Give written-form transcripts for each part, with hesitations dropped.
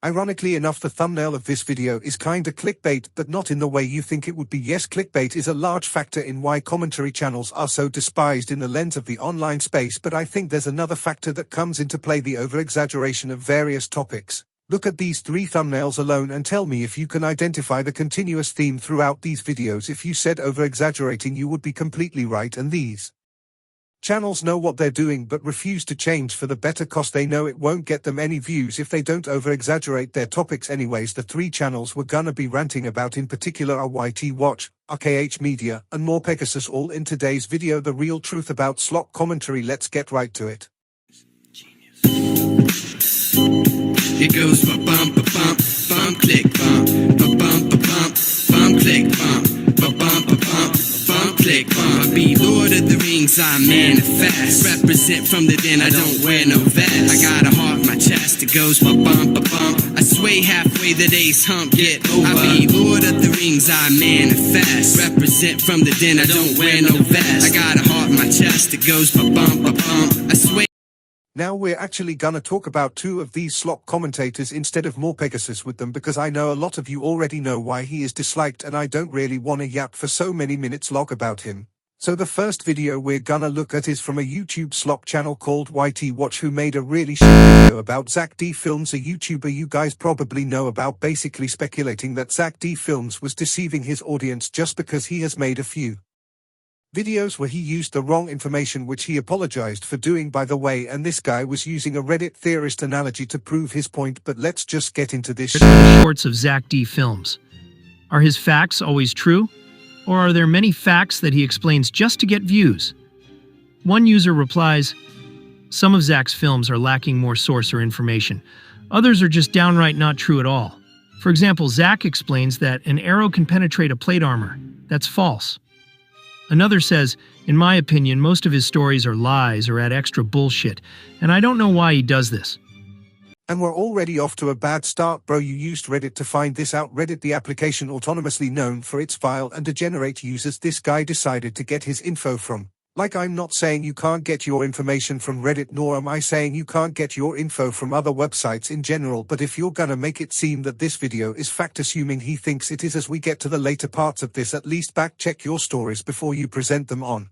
Ironically enough, the thumbnail of this video is kinda clickbait, but not in the way you think it would be. Yes, clickbait is a large factor in why commentary channels are so despised in the lens of the online space, but I think there's another factor that comes into play: the over-exaggeration of various topics. Look at these 3 thumbnails alone and tell me if you can identify the continuous theme throughout these videos. If you said over-exaggerating, you would be completely right, and these channels know what they're doing but refuse to change for the better cause they know it won't get them any views if they don't over-exaggerate their topics. Anyways, the 3 channels we're gonna be ranting about in particular are YT Watch, RKH Media, and More Pegasus, all in today's video. The real truth about Slop commentary. Let's get right to it. It goes ba-bum, ba-bum, bum, click, bum, ba-bum, ba-bum, bum, click, bum, ba-bum, ba-bum, bum, click, bum. I be Lord of the Rings, I manifest. Represent from the den, I don't wear no vest. I got a heart in my chest, it goes ba-bum, ba-bum. I sway halfway, the day's hump, get over. I be Lord of the Rings, I manifest. Represent from the den, I don't wear no vest. I got a heart in my chest, it goes ba-bum, ba-bum. I sway. Now we're actually gonna talk about 2 of these Slop commentators instead of More Pegasus with them, because I know a lot of you already know why he is disliked and I don't really wanna yap for so many minutes long about him. So the first video we're gonna look at is from a YouTube Slop channel called YT Watch, who made a really shit video about Zach D Films, a YouTuber you guys probably know about, basically speculating that Zach D Films was deceiving his audience just because he has made a few videos where he used the wrong information, which he apologized for doing, by the way, and this guy was using a Reddit theorist analogy to prove his point. But let's just get into this. Shorts of Zach D Films. Are his facts always true? Or are there many facts that he explains just to get views? One user replies, some of Zach's films are lacking more source or information. Others are just downright not true at all. For example, Zach explains that an arrow can penetrate a plate armor. That's false. Another says, in my opinion, most of his stories are lies or add extra bullshit, and I don't know why he does this. And we're already off to a bad start, bro. You used Reddit to find this out. Reddit, the application autonomously known for its vile and degenerate users, this guy decided to get his info from. Like, I'm not saying you can't get your information from Reddit, nor am I saying you can't get your info from other websites in general, but if you're gonna make it seem that this video is fact, assuming he thinks it is as we get to the later parts of this, at least back check your stories before you present them on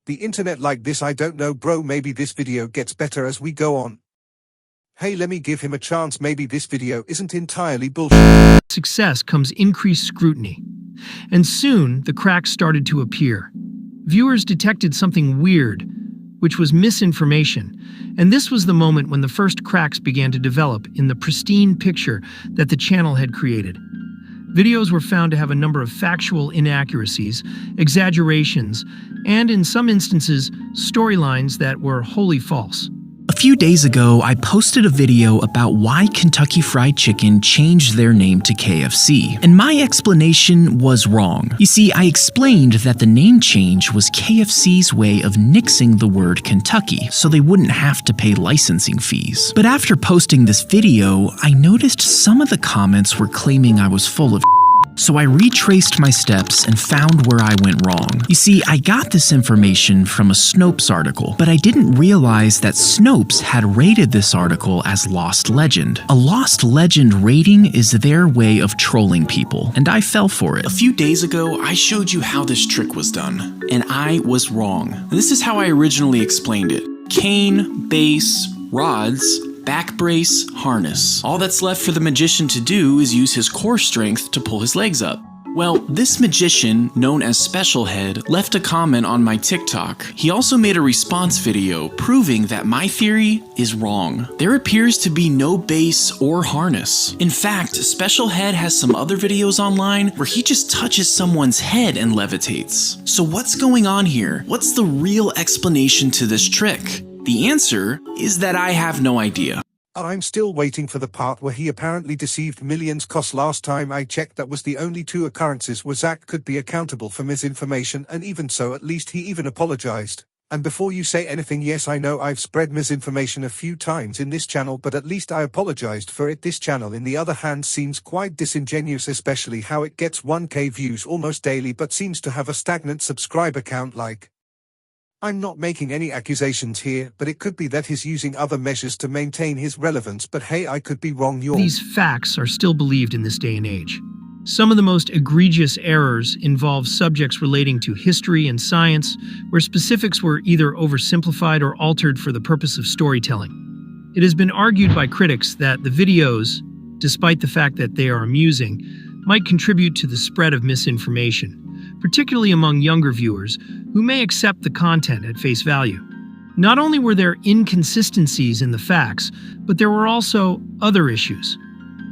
the internet like this. I don't know, bro, maybe this video gets better as we go on. Hey, let me give him a chance. Maybe this video isn't entirely bullshit. Success comes increased scrutiny, and soon the cracks started to appear. Viewers detected something weird, which was misinformation, and this was the moment when the first cracks began to develop in the pristine picture that the channel had created. Videos were found to have a number of factual inaccuracies, exaggerations, and in some instances, storylines that were wholly false. A few days ago, I posted a video about why Kentucky Fried Chicken changed their name to KFC, and my explanation was wrong. You see, I explained that the name change was KFC's way of nixing the word Kentucky, so they wouldn't have to pay licensing fees. But after posting this video, I noticed some of the comments were claiming I was full of so I retraced my steps and found where I went wrong. You see, I got this information from a Snopes article, but I didn't realize that Snopes had rated this article as Lost Legend. A Lost Legend rating is their way of trolling people, and I fell for it. A few days ago, I showed you how this trick was done, and I was wrong. This is how I originally explained it. Cane, base, rods, back brace, harness. All that's left for the magician to do is use his core strength to pull his legs up. Well, this magician, known as Special Head, left a comment on my TikTok. He also made a response video proving that my theory is wrong. There appears to be no base or harness. In fact, Special Head has some other videos online where he just touches someone's head and levitates. So what's going on here? What's the real explanation to this trick? The answer is that I have no idea. I'm still waiting for the part where he apparently deceived millions, cause last time I checked that was the only 2 occurrences where Zach could be accountable for misinformation, and even so, at least he even apologized. And before you say anything, yes, I know I've spread misinformation a few times in this channel, but at least I apologized for it. This channel, in the other hand, seems quite disingenuous, especially how it gets 1K views almost daily but seems to have a stagnant subscriber count. Like, I'm not making any accusations here, but it could be that he's using other measures to maintain his relevance, but hey, I could be wrong. These facts are still believed in this day and age. Some of the most egregious errors involve subjects relating to history and science, where specifics were either oversimplified or altered for the purpose of storytelling. It has been argued by critics that the videos, despite the fact that they are amusing, might contribute to the spread of misinformation, particularly among younger viewers who may accept the content at face value. Not only were there inconsistencies in the facts, but there were also other issues.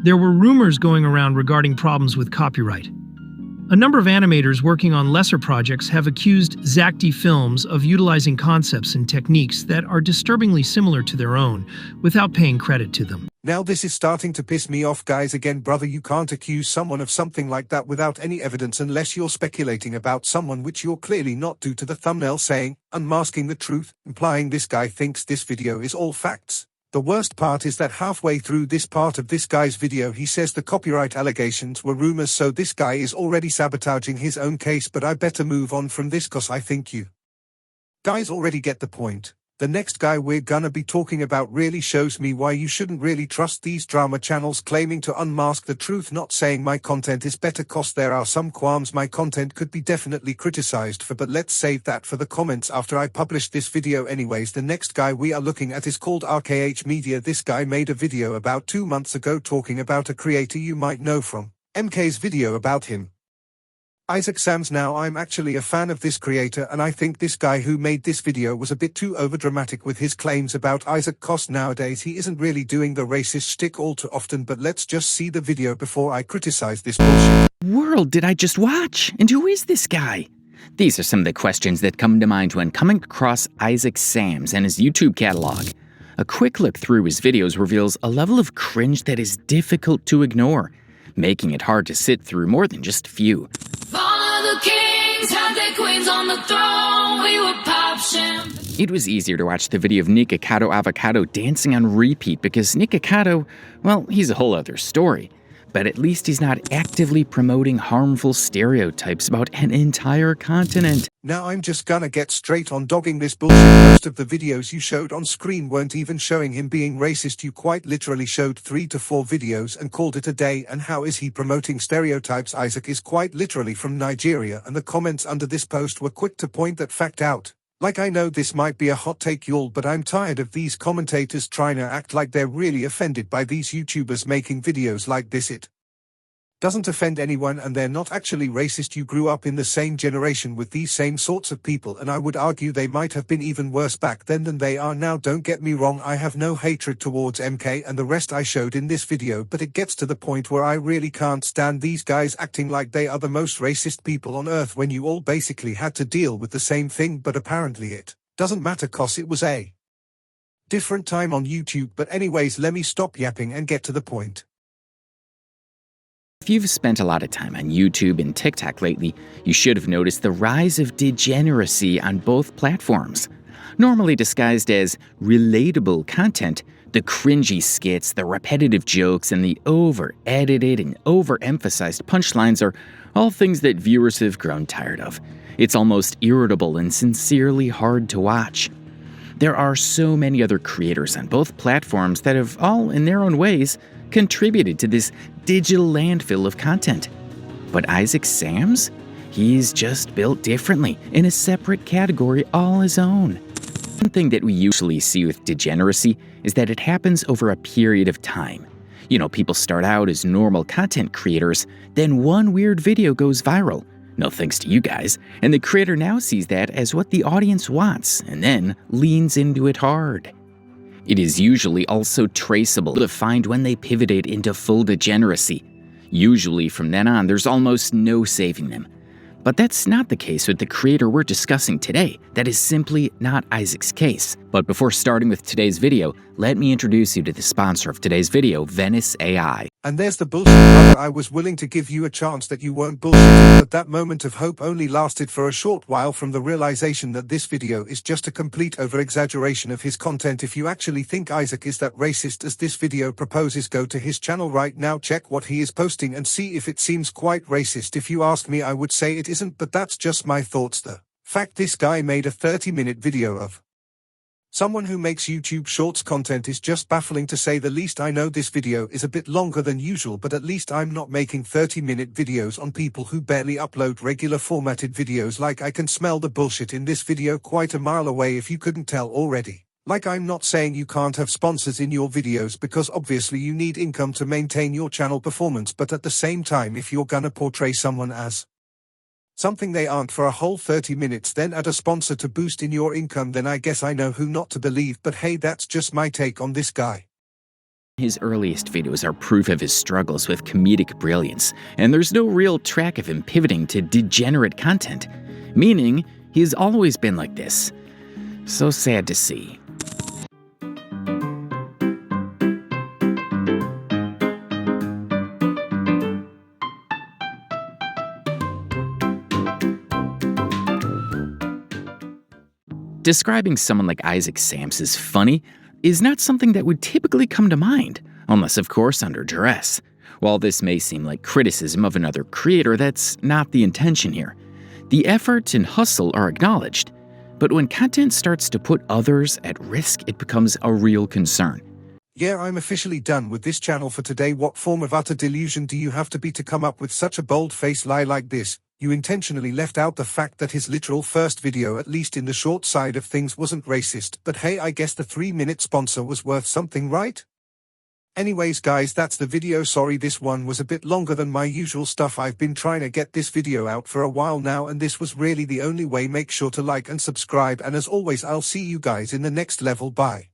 There were rumors going around regarding problems with copyright. A number of animators working on lesser projects have accused ZACD Films of utilizing concepts and techniques that are disturbingly similar to their own, without paying credit to them. Now this is starting to piss me off, guys. Again, brother, you can't accuse someone of something like that without any evidence unless you're speculating about someone, which you're clearly not, due to the thumbnail saying, unmasking the truth, implying this guy thinks this video is all facts. The worst part is that halfway through this part of this guy's video he says the copyright allegations were rumors, so this guy is already sabotaging his own case, but I better move on from this cause I think you guys already get the point. The next guy we're gonna be talking about really shows me why you shouldn't really trust these drama channels claiming to unmask the truth. Not saying my content is better, cause there are some qualms my content could be definitely criticized for, but let's save that for the comments after I publish this video anyways. The next guy we are looking at is called RKH Media. This guy made a video about 2 months ago talking about a creator you might know from MK's video about him, Isaac Sam's. Now I'm actually a fan of this creator, and I think this guy who made this video was a bit too overdramatic with his claims about Isaac. Cause nowadays he isn't really doing the racist shtick all too often, but let's just see the video before I criticize this bullshit. World did I just watch? And who is this guy? These are some of the questions that come to mind when coming across Isaac Sams and his YouTube catalog. A quick look through his videos reveals a level of cringe that is difficult to ignore, making it hard to sit through more than just a few. It was easier to watch the video of Nikocado Avocado dancing on repeat because Nikocado, well, he's a whole other story. But at least he's not actively promoting harmful stereotypes about an entire continent. Now I'm just gonna get straight on dogging this bullshit. Most of the videos you showed on screen weren't even showing him being racist. You quite literally showed 3 to 4 videos and called it a day. And how is he promoting stereotypes? Isaac is quite literally from Nigeria, and the comments under this post were quick to point that fact out. Like, I know this might be a hot take, y'all, but I'm tired of these commentators trying to act like they're really offended by these YouTubers making videos like this. It doesn't offend anyone, and they're not actually racist. You grew up in the same generation with these same sorts of people, and I would argue they might have been even worse back then than they are now. Don't get me wrong, I have no hatred towards MK and the rest I showed in this video, but it gets to the point where I really can't stand these guys acting like they are the most racist people on earth when you all basically had to deal with the same thing. But apparently it doesn't matter cause it was a different time on YouTube. But anyways, let me stop yapping and get to the point. If you've spent a lot of time on YouTube and TikTok lately, you should have noticed the rise of degeneracy on both platforms. Normally disguised as relatable content, the cringy skits, the repetitive jokes, and the over-edited and over-emphasized punchlines are all things that viewers have grown tired of. It's almost irritable and sincerely hard to watch. There are so many other creators on both platforms that have all, in their own ways, contributed to this digital landfill of content. But Isaac Sams? He's just built differently, in a separate category all his own. One thing that we usually see with degeneracy is that it happens over a period of time. You know, people start out as normal content creators, then one weird video goes viral. No thanks to you guys, and the creator now sees that as what the audience wants, and then leans into it hard. It is usually also traceable to find when they pivoted into full degeneracy. Usually from then on, there's almost no saving them. But that's not the case with the creator we're discussing today. That is simply not Isaac's case. But before starting with today's video, let me introduce you to the sponsor of today's video, Venice AI. And there's the bullshit, brother. I was willing to give you a chance that you weren't bullshitting, but that moment of hope only lasted for a short while from the realization that this video is just a complete over-exaggeration of his content. If you actually think Isaac is that racist as this video proposes, go to his channel right now, check what he is posting and see if it seems quite racist. If you ask me, I would say it isn't, but that's just my thoughts. The Fact, this guy made a 30-minute video of someone who makes YouTube Shorts content is just baffling to say the least. I know this video is a bit longer than usual, but at least I'm not making 30-minute videos on people who barely upload regular formatted videos. Like, I can smell the bullshit in this video quite a mile away if you couldn't tell already. Like, I'm not saying you can't have sponsors in your videos, because obviously you need income to maintain your channel performance, but at the same time, if you're gonna portray someone as something they aren't for a whole 30 minutes, then add a sponsor to boost in your income, then I guess I know who not to believe. But hey, that's just my take on this guy. His earliest videos are proof of his struggles with comedic brilliance, and there's no real track of him pivoting to degenerate content, meaning he's always been like this. So sad to see. Describing someone like Isaac Sams as funny is not something that would typically come to mind, unless of course under duress. While this may seem like criticism of another creator, that's not the intention here. The effort and hustle are acknowledged, but when content starts to put others at risk, it becomes a real concern. Yeah, I'm officially done with this channel for today. What form of utter delusion do you have to be to come up with such a bold-faced lie like this? You intentionally left out the fact that his literal first video, at least in the short side of things, wasn't racist. But hey, I guess the 3-minute sponsor was worth something, right? Anyways guys, that's the video. Sorry this one was a bit longer than my usual stuff. I've been trying to get this video out for a while now, and this was really the only way. Make sure to like and subscribe, and as always, I'll see you guys in the next level. Bye.